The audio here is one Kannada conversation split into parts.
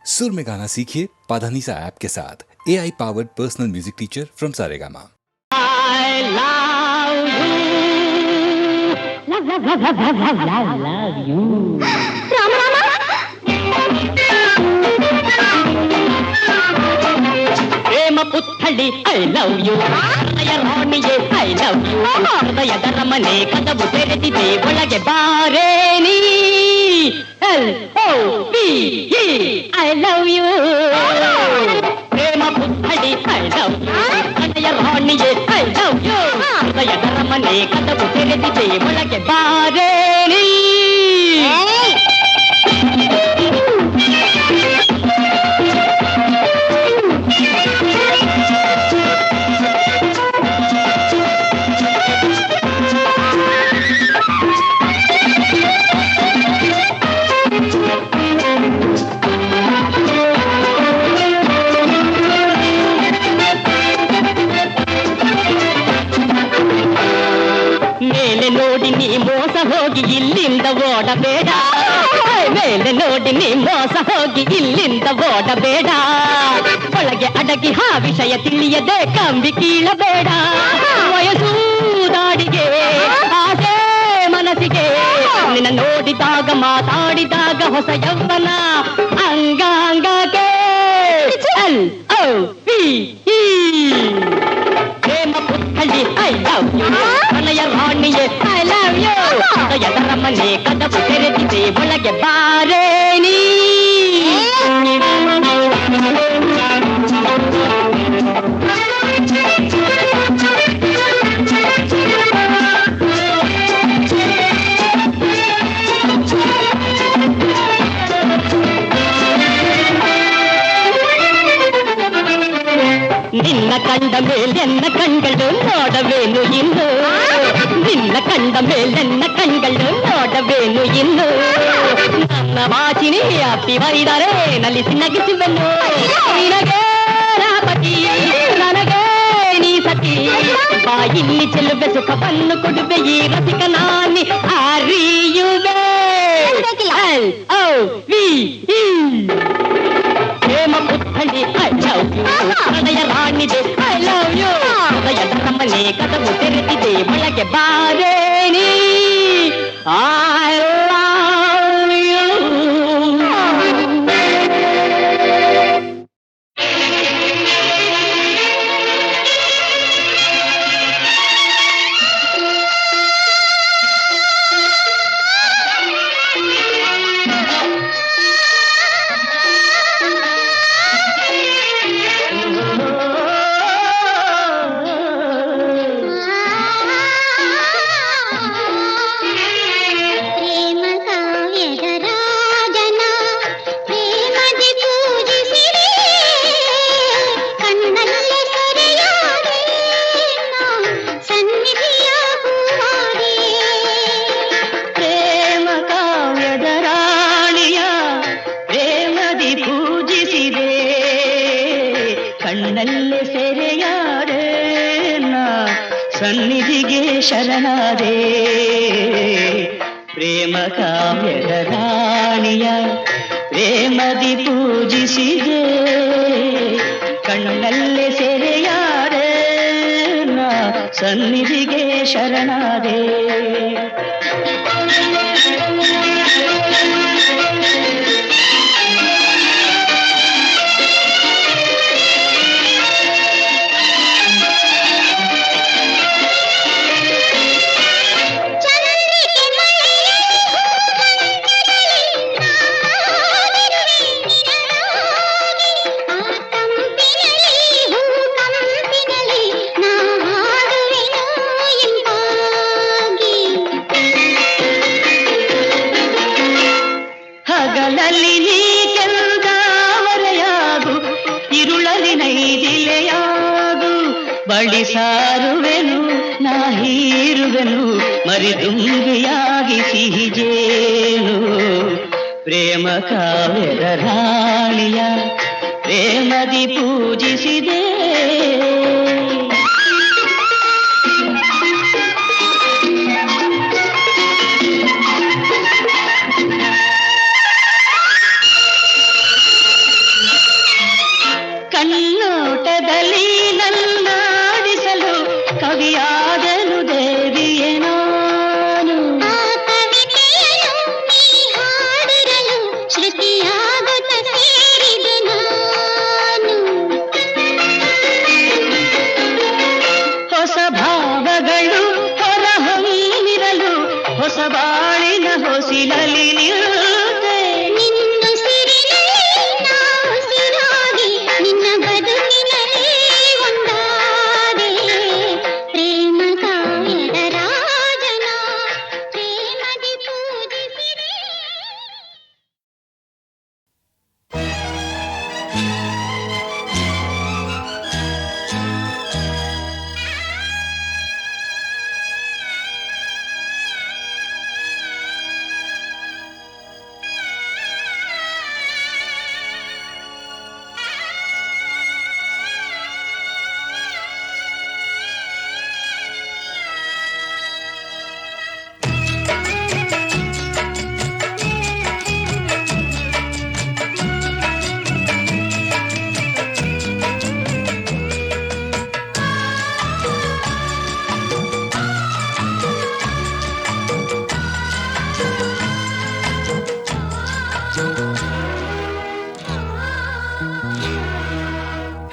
सुर में गाना सीखिए पाधानीसा ऐप के साथ AI powered personal music teacher from Saregama. I love you. Love you. ಪ್ರೇಮ ಪುತ್ಥಳಿ ಐ ಲವ್ ಯು, ಹೃದಯ ರಾಣಿಯೇ ಐ ಲವ್ ಯು, ಹೃದಯದ ಮನೆ ಕದವು ತೆರೆದಿದೆ ಒಳಗೆ ಬಾರೇ ನೀ. I love you. ಪ್ರೇಮ ಪುತ್ಥಳಿ ಐ ಲವ್ ಯು, ಹೃದಯ ರಾಣಿಯೇ ಐ ಲವ್ ಯು, ಹೃದಯದ ಮನೆ ಕದವು ತೆರೆದಿದೆ ಒಳಗೆ ಬಾರೇ ನೀ. ಮೇಲೆ ನೋಡಿ ನೀ ಮೋಸ ಹೋಗಿ ಇಲ್ಲಿಂದ ಓಡಬೇಡ, ಮೇಲೆ ನೋಡಿ ನೀ ಮೋಸ ಹೋಗಿ ಇಲ್ಲಿಂದ ಓಡಬೇಡ, ಒಳಗೆ ಅಡಗಿ ಆ ವಿಷಯ ತಿಳಿಯದೆ ಕಂಬಿ ಕೀಳಬೇಡ. ವಯಸ್ಸು ದಾಡಿಗೆ ಆಸೆ ಮನಸ್ಸಿಗೆ, ನಿನ್ನ ನೋಡಿದಾಗ ಮಾತಾಡಿದಾಗ ಹೊಸ ಯೌವನ ಅಂಗಾಂಗಕ್ಕೆ. ಪ್ರೇಮ ಪುತ್ಥಳಿ ಐ ಲವ್ ಯು, ಹೃದಯ ರಾಣಿಯೇ ಐ ಲವ್ ಯು, ಹೃದಯದ ಮನೆ ಕದವು ತೆರೆದಿದೆ ಒಳಗೆ ಬಾರೇ ನೀ. ನಿನ್ನ ಕಂಡ ಮೇಲೆನ್ನ ಕಣ್ಗಳು ನೋಡವೇನು ಇನ್ನು, ನಿನ್ನ ಕಂಡ ಮೇಲೆನ್ನ ಕಣ್ಗಳು ನೋಡವೇನು ಇನ್ನು, ನನ್ನ ವಾಚಿನಿ ಅಪ್ಪಿ ಬರಿದರೆ ನಲಿಸಿ ನಗಿಸುವೆನು. ನಿನಗೆ ರಾಪತಿ ನನಗೆ ನೀ ಸತಿ, ಬಾಯಿಲ್ಲಿ ಚೆಲುವೆ ಸುಖವನ್ನು ಕೊಡುವೆ ಈ ರಸಿಕ ನಾನಿ ಅರಿಯುವೆ. ಪ್ರೇಮ ಪುತ್ಥಳಿ ಐ ಲವ್ ಯು, ಹೃದಯ ರಾಣಿದೆ ಐ ಲವ್ ಯು, ಹೃದಯದ ಮನೆ ಕದವು ತೆರೆದಿದೆ ಒಳಗೆ ಬಾರೇ ನೀ. I love you. ಕಣ್ಣಲ್ಲೇ ಸೆರೆಯಾದೆ ನಾ ಸನ್ನಿಧಿಗೆ ಶರಣಾದೆ, ಪ್ರೇಮ ಕಾವ್ಯದ ರಾಣಿಯ ಪ್ರೇಮದಿ ಪೂಜಿಸಿದೆ. ಕಣ್ಣಲ್ಲೇ ಸೆರೆಯಾದೆ ನಾ ಸನ್ನಿಧಿಗೆ ಶರಣಾದೆ. ಹಗಲಲ್ಲಿ ನೀ ಕೆಂದಾವರೆಯಾಗು, ಇರುಳಲಿ ನೈದಿಲೆಯಾಗು, ಬಳಿ ಸಾರುವೆನು ನಾ ಹೀರುವೆನು ಮರಿದುಂಬಿಯಾಗಿ ಸಿಹಿಜೇನು. ಪ್ರೇಮ ಕಾವ್ಯದ ರಾಣಿಯ ಪ್ರೇಮದಿ ಪೂಜಿಸಿದೆ.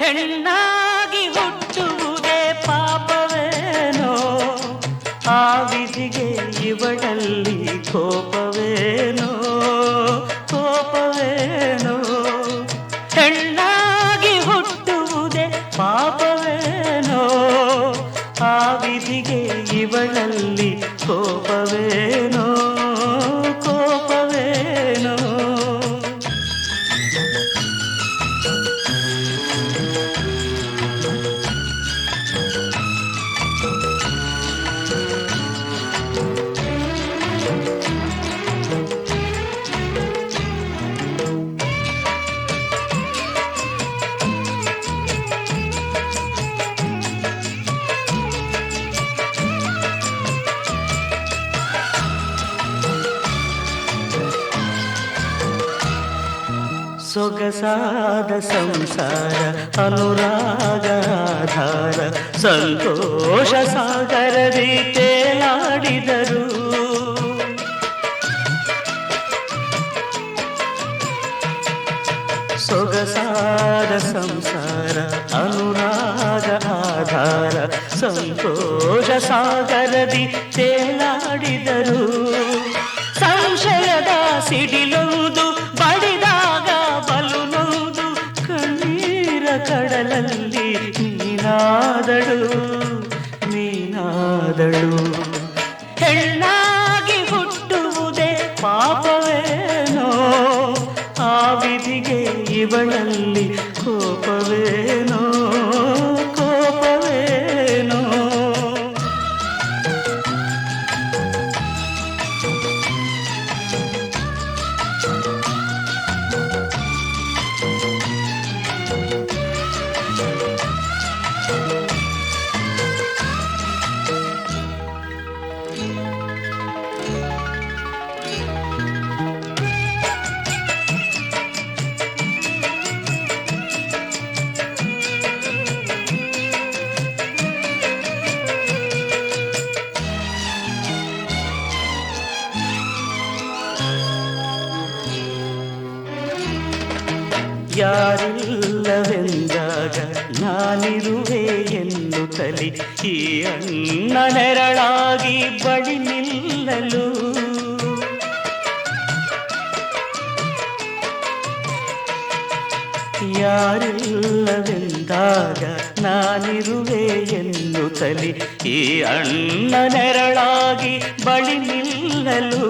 ಹೆಣ್ಣಾಗಿ ಹುಟ್ಟುವುದೇ ಪಾಪವೇನೋ, ಆ ವಿಧಿಗೆ ಇವಳಲ್ಲಿ ಕೋಪವೇನೋ, ಕೋಪವೇನೋ. ಹೆಣ್ಣಾಗಿ ಹುಟ್ಟುವುದೇ ಪಾಪವೇನೋ, ಆ ವಿಧಿಗೆ ಇವಳಲ್ಲಿ ಕೋಪವೇನೋ, ಕೋಪವೇನೋ. ಸೊಗಸಾದ ಸಂಸಾರ ಅನುರಾಗ ಆಧಾರ, ಸಂತೋಷ ಸಾಗರದಿ ತೇಲಾಡಿದರು. ಸೊಗಸಾದ ಸಂಸಾರ ಅನುರಾಗ ಆಧಾರ, ಸಂತೋಷ ಸಾಗರದಿ ತೇಲಾಡಿದರು. ಸಂಶಯದ ಸಿಡಿಲುವುದು ಬಡಿದಾಗ ಬಲುನೊಂದು, ಕಣ್ಣೀರ ಕಡಲಲ್ಲಿ ನೀನಾದಳು, ನೀನಾದಳು. ಹೆಣ್ಣಾಗಿ ಹುಟ್ಟುವುದೇ ಪಾಪವೇನೋ, ಆ ವಿಧಿಗೆ ಇವಳಲ್ಲಿ ಕೋಪವೇನೋ, ಕೋಪವೇನೋ. ಯಾರಿಲ್ಲವೆಂದಾಗ ನಾನಿರುವೆ ಎನ್ನುತ್ತಲಿ ಈ ಅಣ್ಣ ನೆರಳಾಗಿ ಬಳಿ ನಿಲ್ಲಲು. ಯಾರಿಲ್ಲವೆಂದಾಗ ನಾನಿರುವೆ ಎನ್ನುತ್ತಲಿ ಈ ಅಣ್ಣ ನೆರಳಾಗಿ ಬಳಿ ನಿಲ್ಲಲು.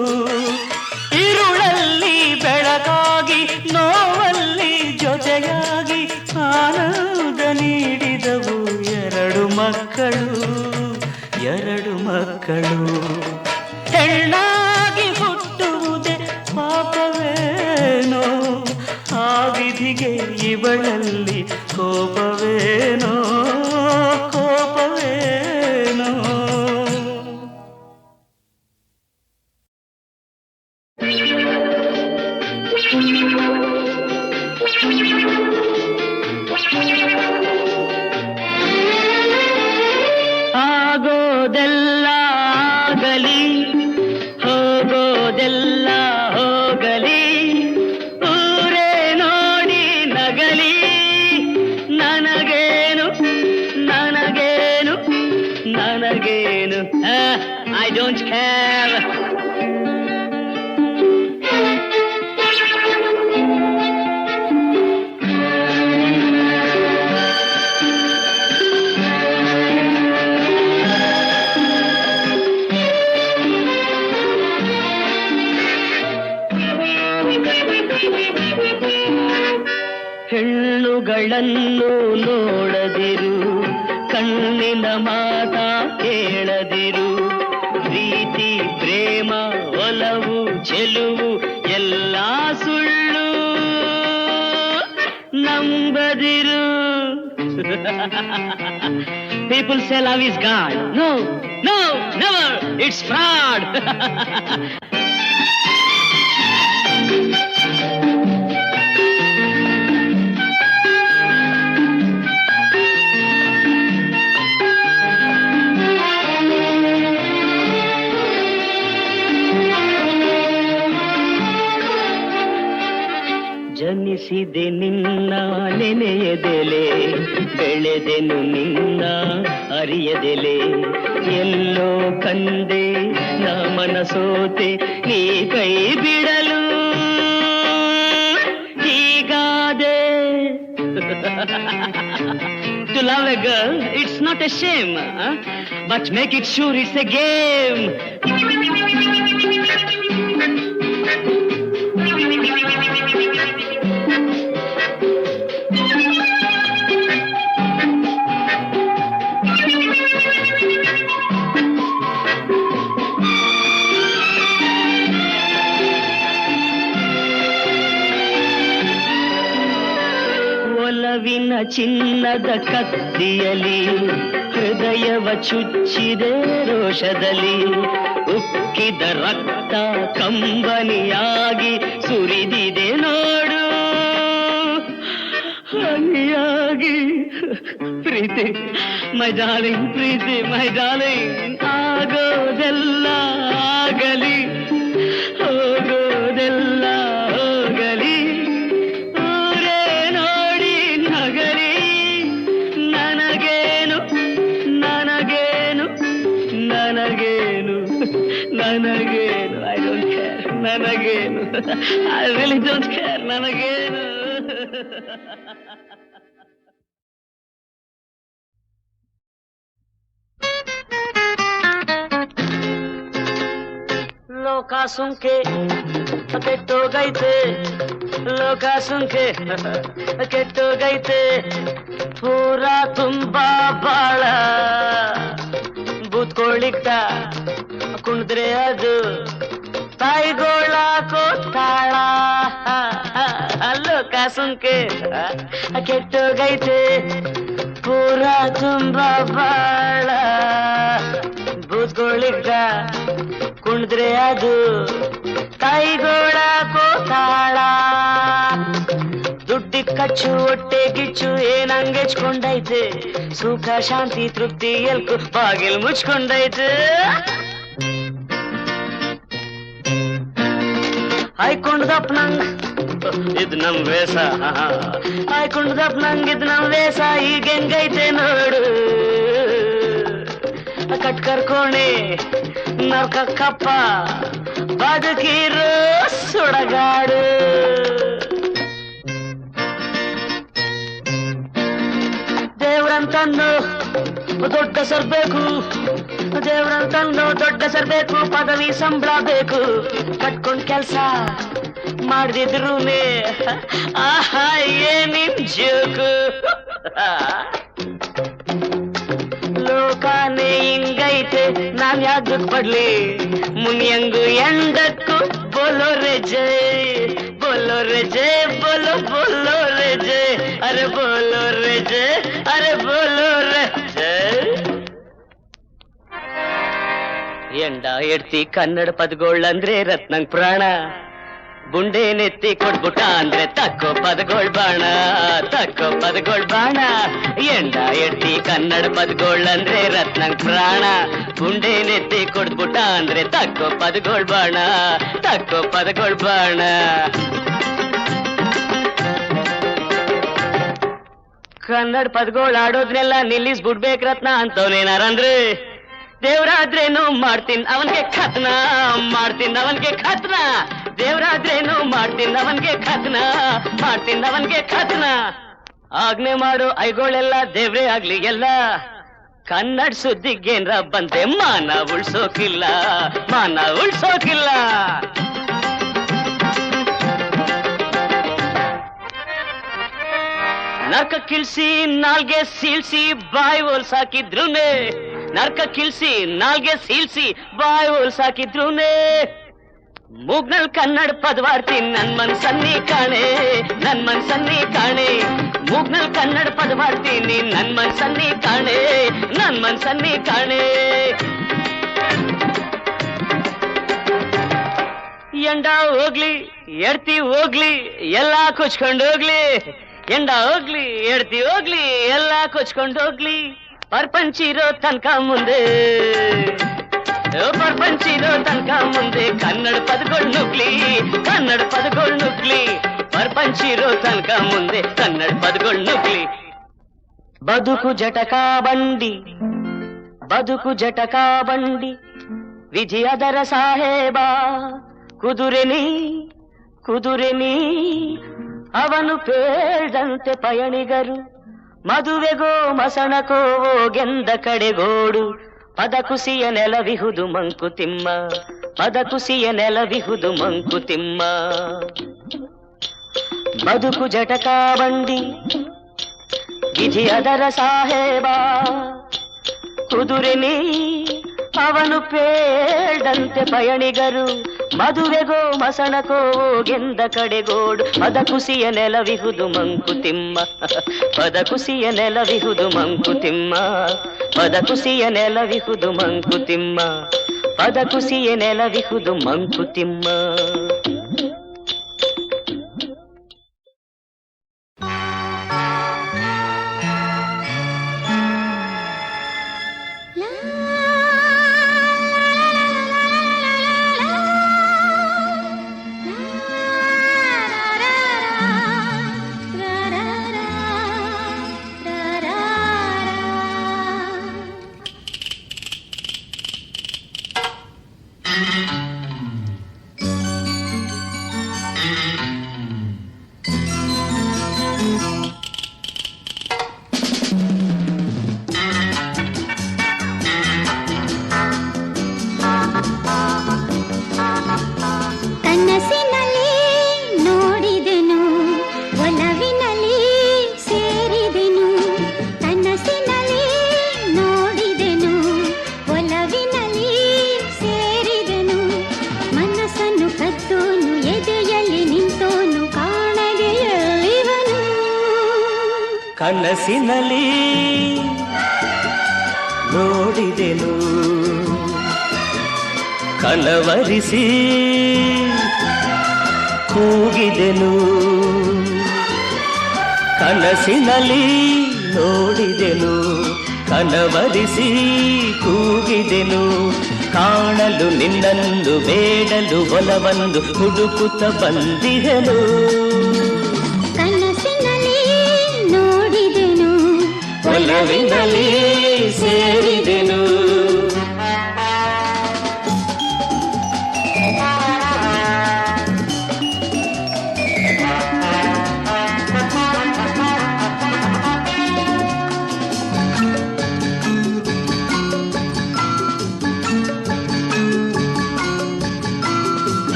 ഇരുളಲ್ಲಿ ಬೆಳಕಾಗಿ ನೋವಲ್ಲಿ ಜೊತೆಯಾಗಿ ಆನಂದ ನೀಡಿದವು ಎರಡು ಮಕ್ಕಳು, ಎರಡು ಮಕ್ಕಳು. ಹೆಣ್ಣಾಗಿ ಹುಟ್ಟುವುದೇ ಪಾಪವೇನೋ, ಆ ವಿಧಿಗೆ ಇವಳಲ್ಲಿ ಕೋಪವೇನೋ, ಕೋಪವೇನೋ. ಆಗೋದೆಲ್ಲ ಆಗಲಿ, ಹೋಗೋದೆಲ್ಲ ಹೋಗಲಿ, ಊರೇ ನೋಡಿ ನಗಲಿ, ನನಗೇನು ನನಗೇನು ನನಗೇನು. I don't care. ಹೆಣ್ಣುಗಳನ್ನು ನೋಡದಿರು, ಕಣ್ಣಿನ ಮಾತ ಕೇಳದಿರು, ಪ್ರೀತಿ ಪ್ರೇಮ ಒಲವು ಚೆಲುವು ಎಲ್ಲ ಸುಳ್ಳು ನಂಬದಿರು. People say love is God. No, no, never. It's fraud. ಜನಿಸಿ ನೆನೆಸಿದೆ ನಿನ್ನ ನೆನೆಯದೆಲೆ ಬೆಳೆದೆನು ನಿನ್ನ ಅರಿಯದೆಲೆ ಎಲ್ಲೋ ಕಂದೆ ನಾ ಮನಸೋತೆ ನೀ ಕೈ ಬಿಡಲು ಹೀಗಾದೆ. To love a girl, it's not a shame, but make it sure it's a game. ಒಲವಿನ ಚಿನ್ನದ ಕತ್ತಿಯಲಿ ಹೃದಯವ ಚುಚ್ಚಿದೆ ರೋಷದಲ್ಲಿ ಉಕ್ಕಿದ ರಕ್ತ ಕಂಬನಿಯಾಗಿ ಸುರಿದಿದೆ ನೋಡು ಹನಿಯಾಗಿ ಪ್ರೀತಿ my darling Preethi my darling ಆಗೋದೆಲ್ಲ ಆಗಲಿ ಹೋಗೋದೆಲ್ಲ ಹೋಗಲಿ ಊರೇ ನೋಡಿ ನಗಲಿ ನನಗೇನು ನನಗೇನು ನನಗೇನು ನನಗೇನು ಐ ಡೋಂಟ್ ಕೇರ್ ನನಗೇನು ಐ ರಿಯಲಿ ಡೋಂಟ್ ಕೇರ್ ನನಗೇನು. ಲೋಕ ಸುಂಕೆ ಕೆಟ್ಟೋಗೈತೆ ಲೋಕ ಸುಂಕೆ ಕೆಟ್ಟೋಗೈತೆ ಪೂರ ತುಂಬಾ ಬಾಳ ಬೂತ್ಕೊಳ್ಳಿಕ್ತ ಕುಣಿದ್ರೆ ಅದು ತಾಯಿಗೋಳ ಕೋತಾಳ ಲೋಕ ಸುಂಕೆ ಕೆಟ್ಟೋಗೈತೆ ಪೂರ ತುಂಬಾ ಬಾಳ ಬೂತ್ಕೊಳ್ಳಿಕ್ತ ಕುಣಿದ್ರೆ ಅದು ತಾಯಿಗೋಳ ಕೋತಾಳ ದುಡ್ಡಿ ಖರ್ಚು ಹೊಟ್ಟೆ ಗಿಚ್ಚು ಏನಂಗೆಚ್ಕೊಂಡೈತೆ ಸುಖ ಶಾಂತಿ ತೃಪ್ತಿ ಎಲ್ಕು ಬಾಗಿಲು ಮುಚ್ಕೊಂಡೈತೆ ಆಯ್ಕೊಂಡ್ದಪ್ಪ ನಂಗ್ ಇದ್ ನಮ್ ವೇಷ ಆಯ್ಕೊಂಡ್ದಪ್ಪ ನಂಗ್ ಇದ್ ನಮ್ ವೇಷ ಈಗ ಹೆಂಗೈತೆ ನೋಡು ಕಟ್ಕರ್ಕೋಣೆ ನರ್ಕ ಕಪ್ಪ ಬದುಕಿರೋ ಸುಡಗಾಡು ದೇವ್ರಂತನ್ನು ದೊಡ್ಡ ಸರ್ಬೇಕು ದೇವ್ರಂತನ್ನು ದೊಡ್ಡ ಸರ್ಬೇಕು ಪದವಿ ಸಂಬಳ ಬೇಕು ಕಟ್ಕೊಂಡ್ ಕೆಲ್ಸ ಮಾಡ್ದಿದ್ರೂನೇ ಆಹಾ ಏನಿನ್ ಜೋಕು ಲೋಕಾನೇ ಹಿಂಗೈತೆ ನಾನ್ ಯಾವ್ದಕ್ ಪಡ್ಲಿ ಮುನಿಯಂಗು ಎಂಡಕ್ಕೂ ಬೋಲೋ ರೇ ಜೈ ಬೋಲೋ ರೇ ಜೈ ಬೋಲೋ ಬೋಲೋ ರೇ ಜೈ ಅರೆ ಬೋಲೋ ರೇ ಜೈ ಅರೆ ಬೋಲೋ ರೇ ಜೈ. ಎಂಡ ಎಡ್ತಿ ಕನ್ನಡ ಪದಗಳಂದ್ರೆ ರತ್ನಂಗ್ ಪ್ರಾಣ ಗುಂಡೆ ನೆತ್ತಿ ಕೊಟ್ಬಿಟ್ಟ ಅಂದ್ರೆ ತಕ್ಕೋ ಪದಗೋಳ್ ಬಾಣ ತಕ್ಕೋ ಪದಗೋಳ್ ಬಾಣ ಎಂಡ ಎಡ್ತಿ ಕನ್ನಡ ಪದಗಳಂದ್ರೆ ರತ್ನಂಗ್ ಪ್ರಾಣ ಗುಂಡೆ ನೆತ್ತಿ ಕೊಟ್ಬಿಟ್ಟ ಅಂದ್ರೆ ತಕ್ಕೋ ಪದಗೋಳ್ ಬಾಣ ತಕ್ಕೋ ಪದಗೋಳ್ ಬಾಣ. ಕನ್ನಡ ಪದಗಳು ಆಡೋದ್ನೆಲ್ಲ ನಿಲ್ಲಿಸ್ಬಿಡ್ಬೇಕ್ ರತ್ನ ಅಂತವ್ನೇನಾರಂದ್ರೆ ದೇವ್ರಾದ್ರೇನು ಮಾಡ್ತೀನಿ ಅವನ್ಗೆ ಖತ್ನ ಮಾಡ್ತೀನಿ ಅವನ್ಗೆ ಖತ್ನ ದೇವ್ರಾದ್ರೇನು ಮಾಡ್ತೀನಿ ಅವನ್ಗೆ ಖತ್ನ ಮಾಡ್ತೀನಿ ಅವನ್ಗೆ ಖತ್ನ. ಆಜ್ಞೆ ಮಾಡು ಐಗೋಳೆಲ್ಲ ದೇವ್ರೇ ಆಗ್ಲಿ ಎಲ್ಲ ಕನ್ನಡ ಸುದ್ದಿಗೇನ್ರ ಬಂದೆ ಮಾನ ಉಳ್ಸೋಕಿಲ್ಲ ಮಾನ ಉಳ್ಸೋಕಿಲ್ಲ. ನರ್ಕ ಕಿಲ್ಸಿ ನಾಲ್ಗೆ ಸೀಳ್ಸಿ ಬಾಯಿ ಹೋಲ್ಸಾಕಿದ್ರುನೆ ನರ್ಕ ಕಿಲ್ಸಿ ನಾಲ್ಗೆ ಸೀಳ್ಸಿ ಬಾಯಿ ಹೋಲ್ಸಾಕಿದ್ರುನೆ ಮೂಗ್ನಲ್ ಕನ್ನಡ ಪದವಾಡ್ತೀನಿ ನನ್ ಮನ್ಸನ್ನಿ ಕಾಣೆ ನನ್ ಮನ್ಸನ್ನಿ ಕಾಣೆ ಮೂಗ್ನಲ್ ಕನ್ನಡ ಪದವಾಡ್ತೀನಿ ನನ್ ಮನ್ಸನ್ನಿ ಕಾಣೆ ನನ್ ಮನ್ಸನ್ನಿ ಕಾಣೆ. ಎಂಡ ಹೋಗ್ಲಿ ಎಡ್ತಿ ಹೋಗ್ಲಿ ಎಲ್ಲಾ ಕೊಚ್ಕೊಂಡು ಹೋಗ್ಲಿ ಎಂಡ ಹೋಗ್ಲಿ ಎಡ್ತಿ ಹೋಗ್ಲಿ ಎಲ್ಲಾ ಕೊಚ್ಕೊಂಡು ಹೋಗ್ಲಿ ಪರ್ಪಂಚಿರೋ ತನಕ ಮುಂದೆ ಪರ್ಪಂಚಿರೋ ತನಕ ಮುಂದೆ ಕನ್ನಡ ಪದಗಳು ನುಗ್ಲಿ ಕನ್ನಡ ಪದಗಳು ನುಗ್ಲಿ ಬರ್ಪಂಚಿರೋ ತನಕ ಮುಂದೆ ಕನ್ನಡ ಪದಗಳು ನುಗ್ಲಿ. ಬದುಕು ಜಟಕಾ ಬಂಡಿ, ಬದುಕು ಜಟಕಾ ಬಂಡಿ, ವಿಧಿ ಅದರ ಸಾಹೇಬ. ಕುದುರೆನಿ ಕುದುರೆನಿ ಅವನು ಪೇಳ್ದಂತೆ ಪಯಣಿಗರು. ಮದುವೆಗೋ ಮಸಣಕೋ ಗೆಂದ ಕಡೆಗೋಡು. ಪದ ಕುಸಿಯ ನೆಲವಿಹುದು ಮಂಕುತಿಮ್ಮ, ಪದ ಕುಸಿಯ ನೆಲವಿಹುದು ಮಂಕುತಿಮ್ಮ. ಬದುಕು ಜಟಕಾ ಬಂಡಿ, ವಿಧಿ ಅದರ ಸಾಹೇಬ. ಕುದುರೆನಿ ಅವನು ಪೇಳ್ದಂತೆ ಪಯಣಿಗರು. ಮದುವೆಗೋ ಮಸಣಕೋ ಗೆಂದ ಕಡೆಗೋಡು. ಪದ ಕುಸಿಯ ನೆಲವಿಹುದು ಮಂಕುತಿಮ್ಮ, ಪದ ಕುಸಿಯ ನೆಲವಿಹುದು ಮಂಕುತಿಮ್ಮ, ಪದ ಕುಸಿಯ ನೆಲವಿಹುದು ಮಂಕುತಿಮ್ಮ, ಪದ ಕುಸಿಯ ನೆಲವಿಹುದು ಮಂಕುತಿಮ್ಮ. ಕನಸಿನಲ್ಲಿ ನೋಡಿದೆನು, ಕಲವರಿಸಿ ಕೂಗಿದೆನು. ಕನಸಿನಲ್ಲಿ ನೋಡಿದೆನು, ಕಲವರಿಸಿ ಕೂಗಿದೆನು. ಕಾಣಲು ನಿನ್ನನ್ನು ಬೇಡಲು ಒಲವನ್ನು ಹುಡುಕುತ್ತ ಬಂದಿಹೆನು. ಒಲವಿನಲ್ಲಿ ಸೇರಿದೆನು.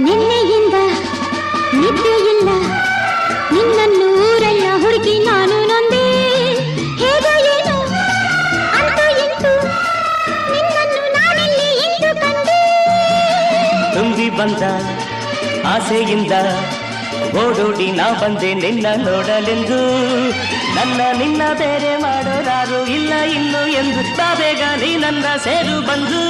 ನಿನ್ನೆಯಿಂದ ನಿದ್ದೆಯಿಲ್ಲ, ನಿನ್ನನ್ನು ಊರೆಲ್ಲ ಹುಡುಕಿ ನಾನು ನೊಂದೆ. ಹೇಗೋ ಏನು ಅಂತೂ ಇಂತೂ ನಿನ್ನನ್ನು ನಾನೆಲ್ಲಿ ಇಂದು ಕಂಡೆ. ತುಂಬಿ ಬಂದ ಆಸೆಯಿಂದ ಓಡೋಡಿ ನಾ ಬಂದೆ ನಿನ್ನ ನೋಡಲೆಂದು. ನನ್ನ ನಿನ್ನ ಬೇರೆ ಮಾಡೋರಾರು ಇಲ್ಲ ಇನ್ನು ಎಂದು. ಬೇಗ ನೀ ನನ್ನ ಸೇರು ಬಂದು.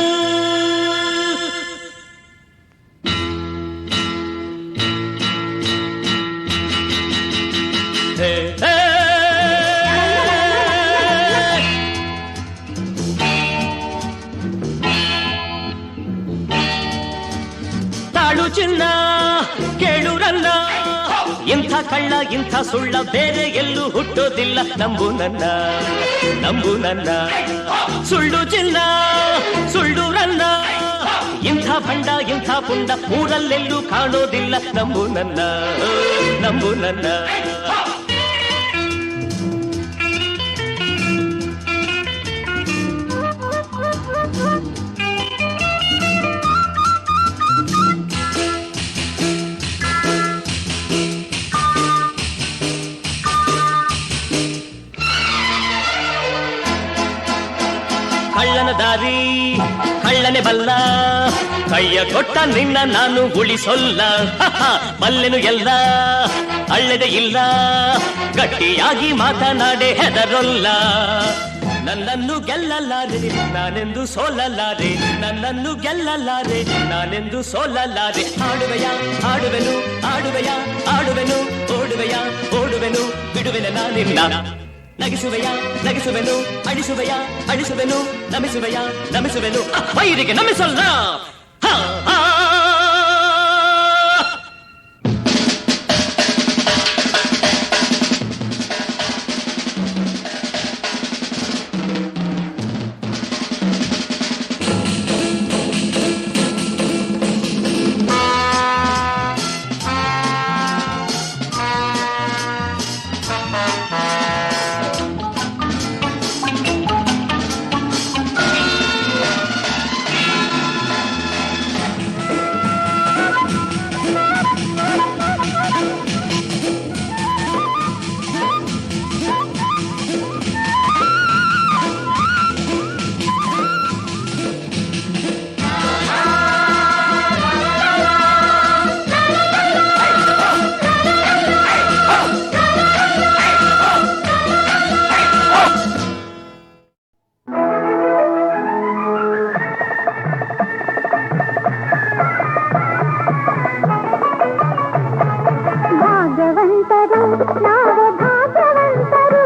ತಾಳು ಚಿನ್ನ ಕೇಳುರಲ್ಲ, ಇಂಥ ಕಳ್ಳ ಇಂಥ ಸುಳ್ಳ ಬೇರೆ ಎಲ್ಲೂ ಹುಟ್ಟೋದಿಲ್ಲ. ನಂಬು ನನ್ನ, ನಂಬು ನನ್ನ. ಸುಳ್ಳು ಚಿನ್ನ ಸುಳ್ಳು ರನ್ನ, ಇಂಥ ಭಂಡ ಇಂಥ ಪುಂಡ ಊರಲ್ಲೆಲ್ಲೂ ಕಾಣೋದಿಲ್ಲ. ನಂಬು ನನ್ನ, ನಂಬು ನನ್ನ. ಕಳ್ಳನ ದಾರಿ ಕಳ್ಳನೆ ಬಲ್ಲ, ಕೈಯ ಕೊಟ್ಟ ನಿನ್ನ ನಾನು ಉಳಿಸೊಲ್ಲ. ಬಲ್ಲೆನು ಎಲ್ಲ ಅಳ್ಳೆದೆ ಇಲ್ಲ, ಗಟ್ಟಿಯಾಗಿ ಮಾತನಾಡೆ ಹೆದರೊಲ್ಲ. ನನ್ನನ್ನು ಗೆಲ್ಲಲಾರೆ ನಾನೆಂದು ಸೋಲಲಾರೆ, ನನ್ನನ್ನು ಗೆಲ್ಲಲಾರೆ ನಾನೆಂದು ಸೋಲಲಾರೆ. ಆಡುವೆಯ ಆಡುವೆನು, ಆಡುವೆಯ ಆಡುವೆನು, ಓಡುವೆಯ ಓಡುವೆನು, ಬಿಡುವೆನ ನಾನಿನ್ನ. ನಗಿಸುವೆಯ ನಗಿಸುವೆನು ಅಳಿಸುವೆಯ ಅಳಿಸುವೆನು ನಮಿಸುವೆಯ ನಮಿಸುವೆನು ವೈರಿಗೆ ನಮಿಸಲ್ಲ ಹ, ಆ. ಭಾಗ್ಯವಂತರು ನಾವು ಭಾಗ್ಯವಂತರು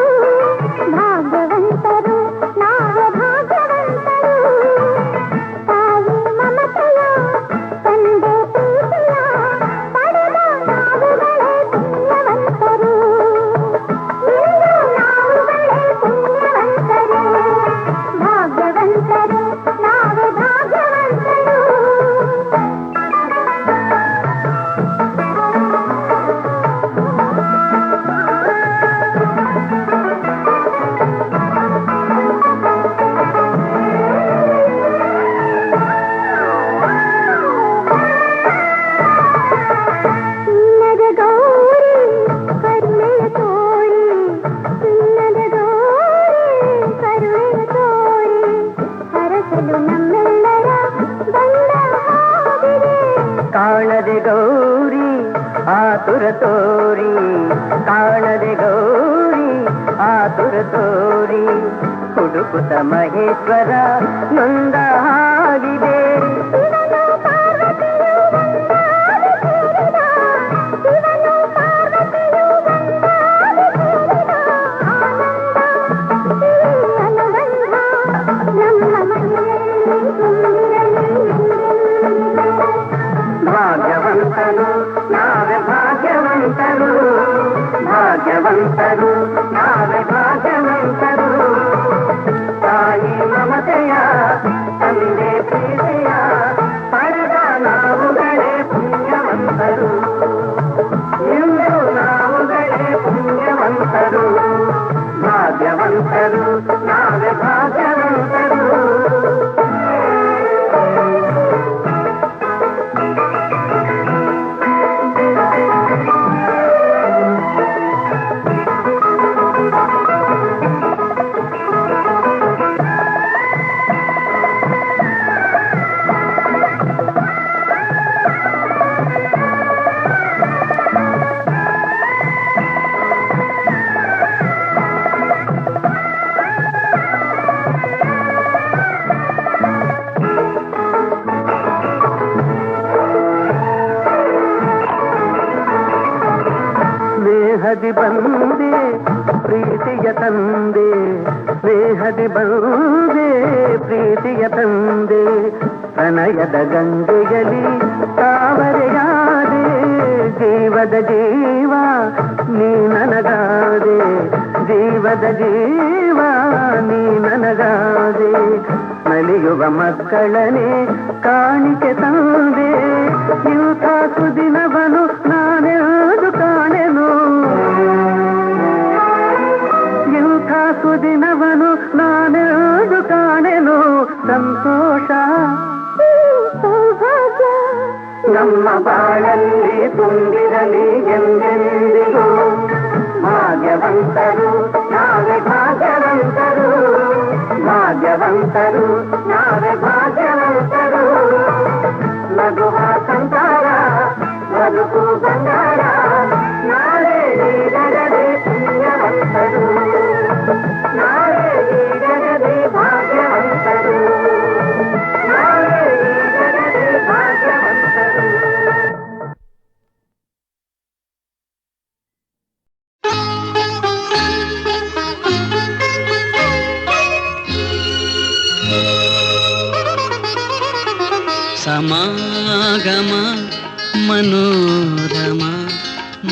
ಭಾಗ್ಯವಂತರು ನಾವು ಭಾಗ್ಯವಂತರು ತಾಯಿ ಮಮತೆಯ ತಂದೆ ಪ್ರೀತಿಯ ಪಡೆದ ನಾವುಗಳೇ ಪುಣ್ಯವಂತರು ಇಂದು ನಾವುಗಳೇ ಪುಣ್ಯವಂತರು ಭಾಗ್ಯವಂತರು ನಾವು ಭಾಗ್ಯವಂತರು ಚಿನ್ನದ ಗೌರಿ ಕರುಣೆಯ ತೋರಿ ಚಿನ್ನದ ಗೌರಿ ಕರುಣೆಯ ತೋರಿ ಹರಸಲು ನಮ್ಮೆಲ್ಲರ ಬಂದ ಹಾದಿದೆ ಕಾಣದೆ ಗೌರಿ ಆತುರ ತೋರಿ ಕಾಣದೆ ಗೌರಿ ಆತುರ ತೋರಿ ಹುಡುಕುತ್ತ ಮಹೇಶ್ವರ ನೊಂದ ಹಾಗಿದೆ ಶಿವನು ಪಾರ್ವತಿಯು ಒಂದಾಗಿ ಸೇರಿದ ಶಿವನು ಪಾರ್ವತಿಯು ಒಂದಾಗಿ ಸೇರಿದ ಆನಂದ ಈ ಅನುಬಂಧ ನಮ್ಮ ಮನೆಯಲ್ಲಿ ತುಂಬಿರಲಿ ಎಂದೆಂದಿಗೂ. ಭಾಗ್ಯವಂತರು ನಾವೇ ಭಾಗ್ಯವಂತರು ಭಾಗ್ಯವಂತರು ನಾವೇ ಭಾಗ್ಯವಂತರು ತಾಯಿ ಮಮತೆಯ ತಂದೆ ಪ್ರೀತಿಯ ಪಡೆದ ನಾವುಗಳೇ ಪುಣ್ಯವಂತರು ಇಂದು ನಾವುಗಳೇ ಪುಣ್ಯವಂತರು ಭಾಗ್ಯವಂತರು ನಾವೇ ಭಾಗ್ಯವಂತರು ಸ್ನೇಹದಿ ಬಂದೆ ಪ್ರೀತಿಯ ತಂದೆ ಸ್ನೇಹದಿ ಬಂದೆ ಪ್ರೀತಿಯ ತಂದೆ ಪ್ರಣಯದ ಗಂಗೆಯಲ್ಲಿ ತಾವರೆಯಾದೆ ಜೀವದ ಜೀವ ನೀ ನನಗಾದೆ ಜೀವದ ಜೀವ ನೀ ನನಗಾದೆ ನಲಿಯುವ ಮಕ್ಕಳನೆ ಕಾಣಿಕೆ ತಂದೆ ಇಂಥ ಸುದಿನವನು ನಾನೆಂದು ಕಾಣೆನು ಇಂಥ ಸುದಿನವನು ನಾನೆಂದು ಕಾಣೆನು ಸಂತೋಷ ಸೌಭಾಗ್ಯ ನಮ್ಮ ಬಾಳಲ್ಲಿ ತುಂಬಿರಲಿ ಎಂದೆಂದಿಗೂ ಭಾಗ್ಯವಂತರು ನಾವೇ ಭಾಗ್ಯವಂತರು ಭಾಗ್ಯವಂತರು ನಾವೇ ಭಾಗ್ಯವಂತರು ನಗುವ ಸಂಸಾರ ಬದುಕು ಬಂಗಾರ ನಾಳೆ ನೀಡರದೆ ಪುಣ್ಯವಂತರು ನಾಳೆ ನೀಡರದೆ ಭಾಗ್ಯವಂತರು ನಾಳೆ ನೀಡರದೆ ಭಾಗ್ಯವಂತರು ಸಮಾಗಮ ಮನೋರಮ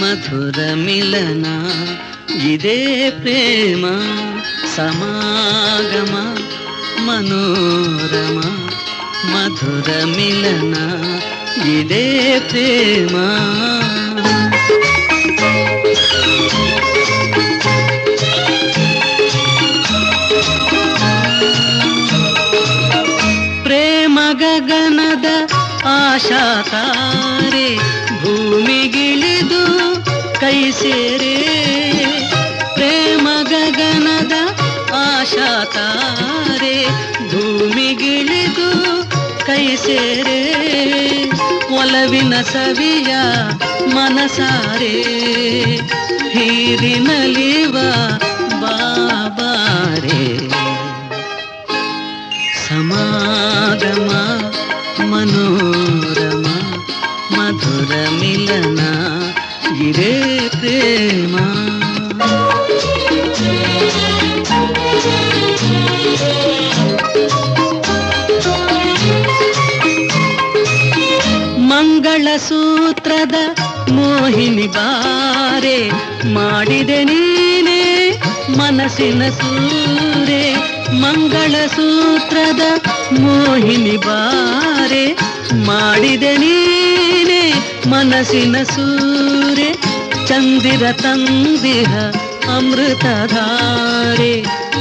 ಮಧುರ ಮಿಲನ ಇದೇ ಪ್ರೇಮ. ಸಮಾಗಮ ಮನೋರಮ ಮಧುರ ಮಿಲನ ಇದೇ ಪ್ರೇಮ. ಪ್ರೇಮ ಗಗನದ ಆಶಾತಾರೆ ಭೂಮಿಗಿಳಿದು ಕೈ ಸೇರೆ. ಪ್ರೇಮ ಗಗನದ ಆಶಾತಾರೆ ಭೂಮಿಗಿಳಿದು ಕೈ ಸೇರೆ. ಒಲವಿನ ಸವಿಯ ಮನಸಾರೆ ಹೀರಿನಲಿವ ಬಾಬಾರೆ. ಸಮಾಗಮ ಮನೋರಮ ಮಧುರ ಮಿಲನ ಇದೇ ಪ್ರೇಮ. ಮಂಗಳ ಸೂತ್ರದ ಮೋಹಿನಿ ಬಾರೆ ಮಾಡಿದೆ ನೀನೆ ಮನಸ್ಸಿನ ಸೂರೆ. ಮಂಗಳ ಸೂತ್ರದ ಮೋಹಿನಿ ಬಾರೆ ಮಾಡಿದೆ ನೀನೆ ಮನಸ್ಸಿನ ಸೂರೆ. ಚಂದಿರ ತಂದಿಹ ಅಮೃತಧಾರೆ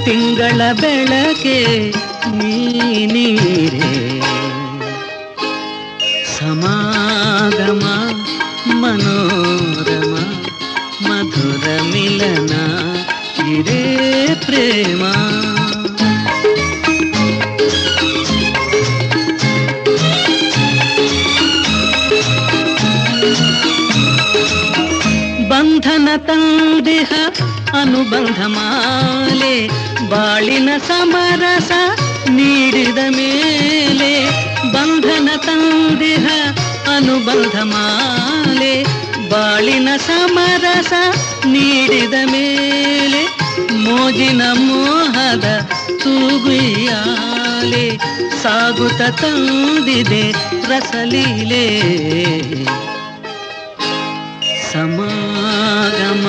ತಿಂಗಳ ಬೆಳಕೆ ನೀರೇ. ಸಮಾಗಮ ಮನೋರಮ ಮಧುರ ಮಿಲನ ಇದೇ ಪ್ರೇಮ. ಬಂಧನ ತಂದಿಹ ಅನುಬಂಧ ಮಾಲೆ ಬಾಳಿನ ಸಮರಸ ನೀಡಿದ ಮೇಲೆ. ಬಂಧನ ತಂದಿಹ ಅನುಬಂಧ ಮಾಲೆ ಬಾಳಿನ ಸಮರಸ ನೀಡಿದ ಮೇಲೆ. ಮೋಜಿನ ಮೋಹದ ತೂಗುಯ್ಯಾಲೆ ಸಾಗುತ್ತ ತಂದಿದೆ ರಸಲೀಲೆ. ಸಮಾಗಮ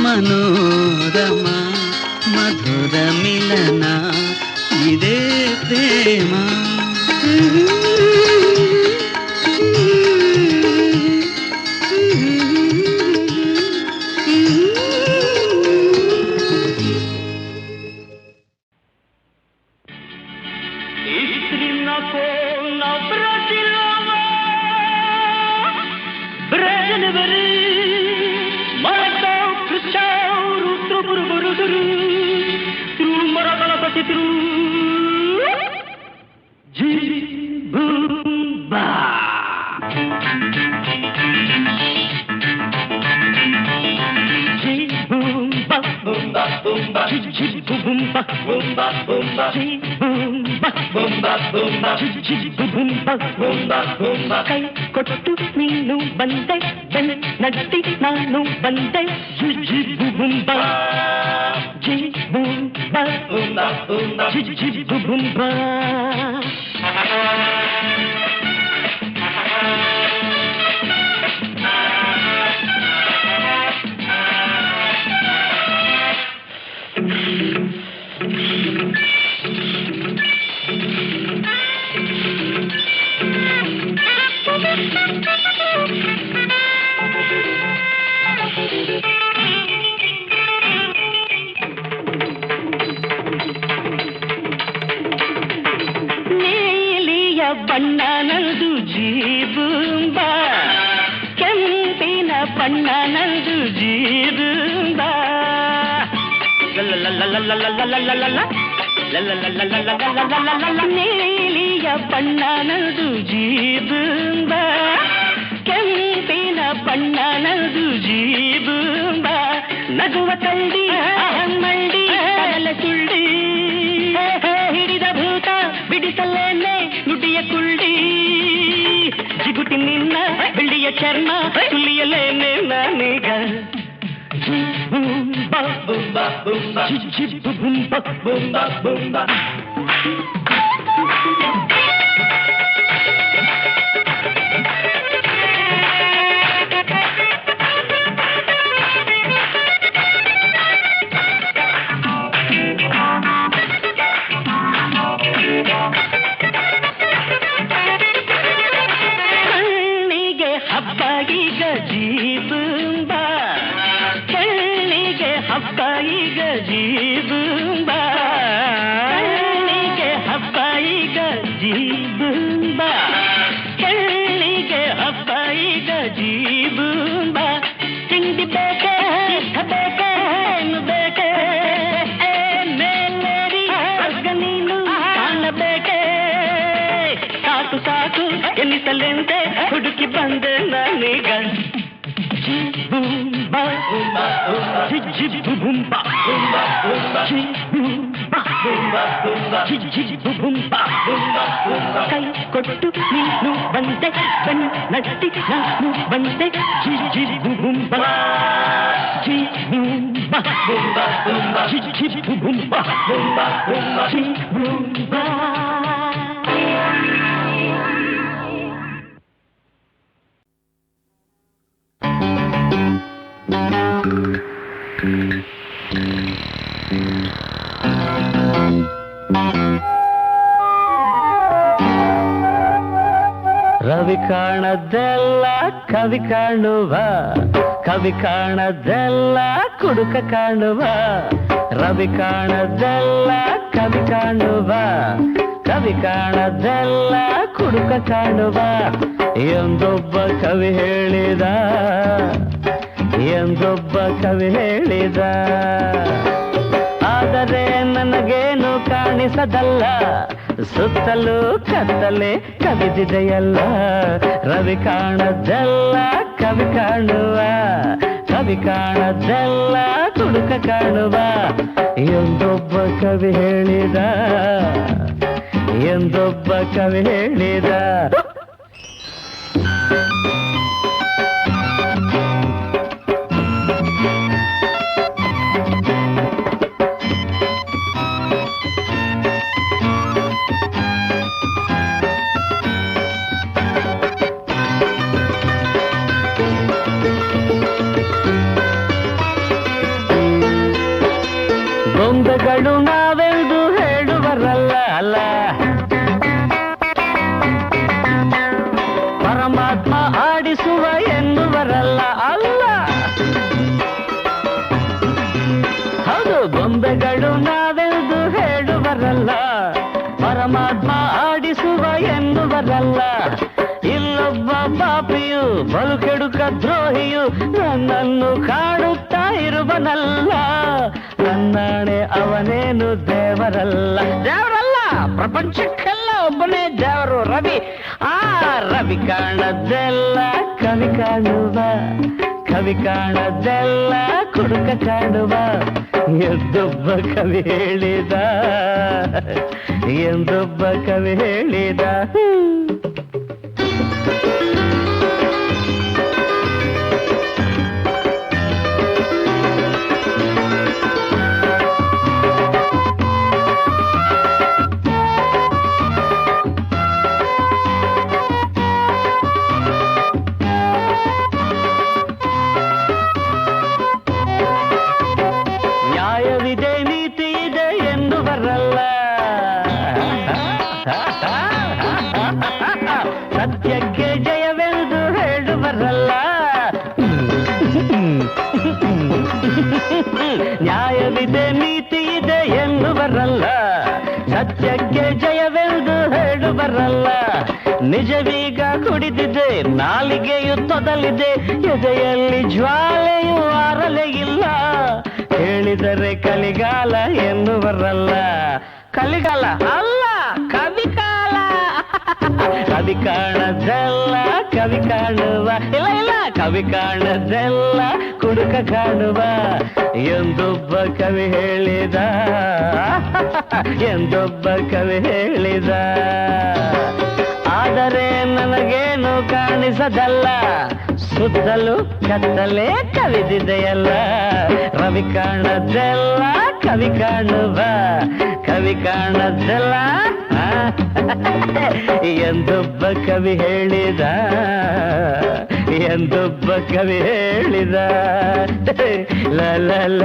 ಮನೋರಮ ಮಧುರ ಮಿಲನ ಇದೇ ಪ್ರೇಮ. ಕೈ ಕೊಟ್ಟು ನೀನು ಬಂದೆ ನಟ್ಟಿ ನಾನು ಬಂದೆ. ಜಿ ಬುಂಬ ಜಿ ಬುಂಬ ಜಿ ಬುಂಬ. ನೀಲಿಯ ಬಣ್ಣ ನಂದು ಜೀಬುಂಬ, ಕೆಂಪಿನ ಬಣ್ಣ ನಂದು ಜೀಬುಂಬ. ನೀಲಿಯ ಬಣ್ಣ ನಂದು ಜೀಬುಂಬ, ಕೆಂಪಿನ ಬಣ್ಣ ನಂದು ಜೀಬುಂಬ. ನಗುವ ಕಳ್ಳಿ ಮಂಡಿ ಕಡಲ ಸುಳ್ಳಿ, ಹಿಡಿದ ಭೂತ ಬಿಡಿಸಲೇನೆ ನುಡಿಯ ಕುಳ್ಳಿ. ಜಿಗುಟಿ ನಿನ್ನ ಬೆಳ್ಳಿಯ ಚರ್ಮ ತುಳಿಯಲೇನೆ ನಾನೀಗ. ಬುಂಬ ಬುಂಬ ಬುಂಬ ಜಿಬು ಬುಂಬ ಬುಂಬ ಬುಂಬ. ಮಾತು ಸಾಕು ಎನ್ನಿಸಲೆಂತೆ ಹುಡುಕಿ ಬಂದೆ ನಾನೀಗ ಕೈ ಕೊಟ್ಟು ನೀನು ಬಂದೆ ನಟ್ಟಿ ನಾನು ಬಂದೆ ರವಿ ಕಾಣದೆಲ್ಲ ಕವಿ ಕಾಣುವ ಕವಿ ಕಾಣದೆಲ್ಲ ಕುಡುಕ ಕಾಣುವ ರವಿ ಕಾಣದೆಲ್ಲ ಕವಿ ಕಾಣುವ ಕವಿ ಕಾಣದೆಲ್ಲ ಕುಡುಕ ಕಾಣುವ ಎಂದೊಬ್ಬ ಕವಿ ಹೇಳಿದ ಎಂದೊಬ್ಬ ಕವಿ ಹೇಳಿದ ಆದರೆ ನನಗೇನು ಕಾಣಿಸದಲ್ಲ ಸುತ್ತಲೂ ಕತ್ತಲೆ ಕವಿದಿದೆಯಲ್ಲ ರವಿ ಕಾಣದೆಲ್ಲ ಕವಿ ಕಾಣುವ ಕವಿ ಕಾಣದೆಲ್ಲ ತುಡುಕ ಕಾಣುವ ಎಂದೊಬ್ಬ ಕವಿ ಹೇಳಿದ ಎಂದೊಬ್ಬ ಕವಿ ಹೇಳಿದ ಗೊಂಬೆಗಳು ನಾವೆಂದು ಹೇಳುವರಲ್ಲ ಅಲ್ಲ ಪರಮಾತ್ಮ ಆಡಿಸುವ ಎನ್ನುವರಲ್ಲ ಅಲ್ಲ ಹೌದು ಗೊಂಬೆಗಳು ನಾವೆಂದು ಹೇಳುವರಲ್ಲ ಪರಮಾತ್ಮ ಆಡಿಸುವ ಎನ್ನುವರಲ್ಲ ಇಲ್ಲೊಬ್ಬ ಪಾಪಿಯು ಬಲು ಕೆಡುಕ ದ್ರೋಹಿಯು ನನ್ನನ್ನು ಕಾಡುತ್ತಾ ಇರುವನಲ್ಲ ನನ್ನಾಣೆ ಅವನೇನು ದೇವರಲ್ಲ ದೇವರಲ್ಲ ಪ್ರಪಂಚಕ್ಕೆಲ್ಲ ಒಬ್ಬನೇ ದೇವರು ರವಿ ಆ ರವಿ ಕಾಣದೆಲ್ಲ ಕವಿ ಕಾಣುವ ಕವಿ ಕಾಣದೆಲ್ಲ ಕುಡುಕ ಕಾಣುವ ಎಂದೊಬ್ಬ ಕವಿ ಹೇಳಿದ ಎಂದೊಬ್ಬ ಕವಿ ಹೇಳಿದ ನ್ಯಾಯವಿದೆ ನೀತಿ ಇದೆ ಎನ್ನುವರಲ್ಲ ಸತ್ಯಕ್ಕೆ ಜಯವೆಂದು ಹೇಳುವರಲ್ಲ ನ್ಯಾಯವಿದೆ ನೀತಿ ಇದೆ ಎನ್ನುವರಲ್ಲ ಸತ್ಯಕ್ಕೆ ಜಯವೆಂದು ಹೇಳುವರಲ್ಲ ನಿಜವೀಗ ಕುಡಿದಿದೆ ನಾಲಿಗೆಯು ತೊದಲಿದೆ ಎದೆಯಲ್ಲಿ ಜ್ವಾಲೆಯು ಆರಲೇ ಇಲ್ಲ ಹೇಳಿದರೆ ಕಲಿಗಾಲ ಎನ್ನುವರಲ್ಲ ಕಲಿಗಾಲ ಅಲ್ಲ ಕವಿಕಾಲ ಕವಿ ಕಾಣದೆಲ್ಲ ಕವಿ ಕಾಣುವ ಇಲ್ಲ ಇಲ್ಲ ಕವಿ ಕಾಣದೆಲ್ಲ ಕುಡುಕ ಕಾಣುವ ಎಂದೊಬ್ಬ ಕವಿ ಹೇಳಿದ ಎಂದೊಬ್ಬ ಕವಿ ಹೇಳಿದ ಆದರೆ ನನಗೇನು ಕಾಣಿಸದಲ್ಲ ಸುತ್ತಲೂ ಕತ್ತಲೆ ಕವಿದಿದೆಯಲ್ಲ ರವಿ ಕಾಣದೆಲ್ಲ ಕವಿ ಕಾಣುವ ಕವಿ ಕಾಣದೆಲ್ಲ ಎಂದೊಬ್ಬ ಕವಿ ಹೇಳಿದ ಎಂದೊಬ್ಬ ಕವಿ ಹೇಳಿದ ಲ ಲ ಲ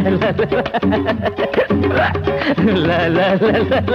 ಲ ಲ ಲ